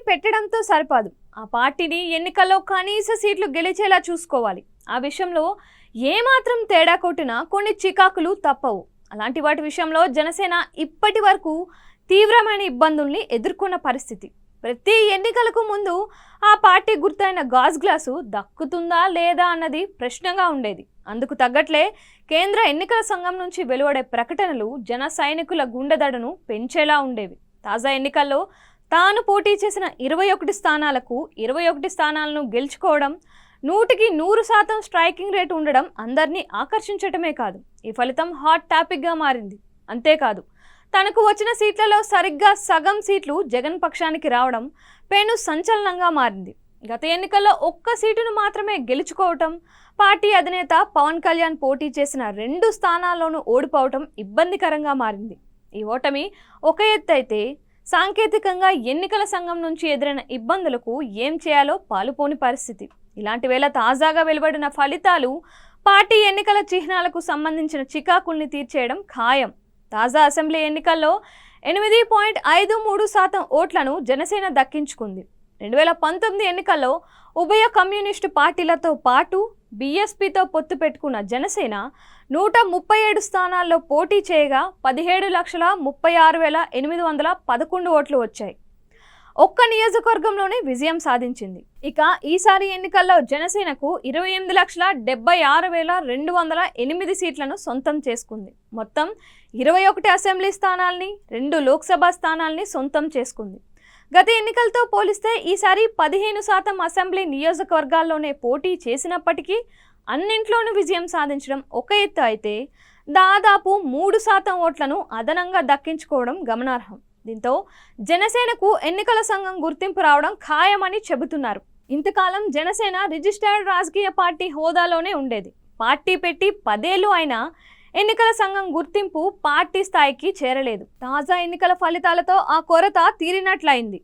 పెట్టడంతో సరిపోదు, ఆ పార్టీని ఎన్నికల్లో కనీస సీట్లు గెలిచేలా చూసుకోవాలి. ఆ విషయంలో ఏమాత్రం తేడా కొట్టినా కొన్ని చికాకులు తప్పవు. అలాంటి వాటి విషయంలో జనసేన ఇప్పటి వరకు తీవ్రమైన ఇబ్బందుల్ని ఎదుర్కొన్న పరిస్థితి. ప్రతి ఎన్నికలకు ముందు ఆ పార్టీ గుర్తైన గాజు గ్లాసు దక్కుతుందా లేదా అన్నది ప్రశ్నగా ఉండేది. అందుకు తగ్గట్లే కేంద్ర ఎన్నికల సంఘం నుంచి వెలువడే ప్రకటనలు జన సైనికుల గుండెదడను పెంచేలా ఉండేవి. తాజా ఎన్నికల్లో తాను పోటీ చేసిన 21 స్థానాలకు 21 స్థానాలను గెలుచుకోవడం, 100% స్ట్రైకింగ్ రేట్ ఉండడం అందరినీ ఆకర్షించటమే కాదు, ఈ ఫలితం హాట్ టాపిక్గా మారింది. అంతేకాదు, తనకు వచ్చిన సీట్లలో సరిగ్గా సగం సీట్లు జగన్ పక్షానికి రావడం పెను సంచలనంగా మారింది. గత ఎన్నికల్లో ఒక్క సీటును మాత్రమే గెలుచుకోవటం, పార్టీ అధినేత పవన్ కళ్యాణ్ పోటీ చేసిన 2 స్థానాల్లోనూ ఓడిపోవటం ఇబ్బందికరంగా మారింది. ఈ ఓటమి ఒక ఎత్తు అయితే, సాంకేతికంగా ఎన్నికల సంఘం నుంచి ఎదురైన ఇబ్బందులకు ఏం చేయాలో పాలుపోని పరిస్థితి. ఇలాంటి వేళ తాజాగా వెలువడిన ఫలితాలు పార్టీ ఎన్నికల చిహ్నాలకు సంబంధించిన చికాకుల్ని తీర్చేయడం ఖాయం. తాజా అసెంబ్లీ ఎన్నికల్లో 8.53% ఓట్లను జనసేన దక్కించుకుంది. 2019 ఎన్నికల్లో ఉభయ కమ్యూనిస్టు పార్టీలతో పాటు బీఎస్పీతో పొత్తు పెట్టుకున్న జనసేన 137 స్థానాల్లో పోటీ చేయగా 17,36,811 ఓట్లు వచ్చాయి. ఒక్క నియోజకవర్గంలోనే విజయం సాధించింది. ఇక ఈసారి ఎన్నికల్లో జనసేనకు 28,76,208 సీట్లను సొంతం చేసుకుంది. మొత్తం 21 అసెంబ్లీ స్థానాల్ని, 2 లోక్సభ స్థానాల్ని సొంతం చేసుకుంది. గత ఎన్నికలతో పోలిస్తే ఈసారి 15% అసెంబ్లీ నియోజకవర్గాల్లోనే పోటీ చేసినప్పటికీ అన్నింట్లోనూ విజయం సాధించడం ఒక ఎత్తు అయితే, దాదాపు 3% ఓట్లను అదనంగా దక్కించుకోవడం గమనార్హం. దీంతో జనసేనకు ఎన్నికల సంఘం గుర్తింపు రావడం ఖాయమని చెబుతున్నారు. ఇంతకాలం జనసేన రిజిస్టర్డ్ రాజకీయ పార్టీ హోదాలోనే ఉండేది. పార్టీ పెట్టి 10 ఏళ్లు అయినా ఎన్నికల సంఘం గుర్తింపు పార్టీ స్థాయికి చేరలేదు. తాజా ఎన్నికల ఫలితాలతో ఆ కొరత తీరినట్లయింది.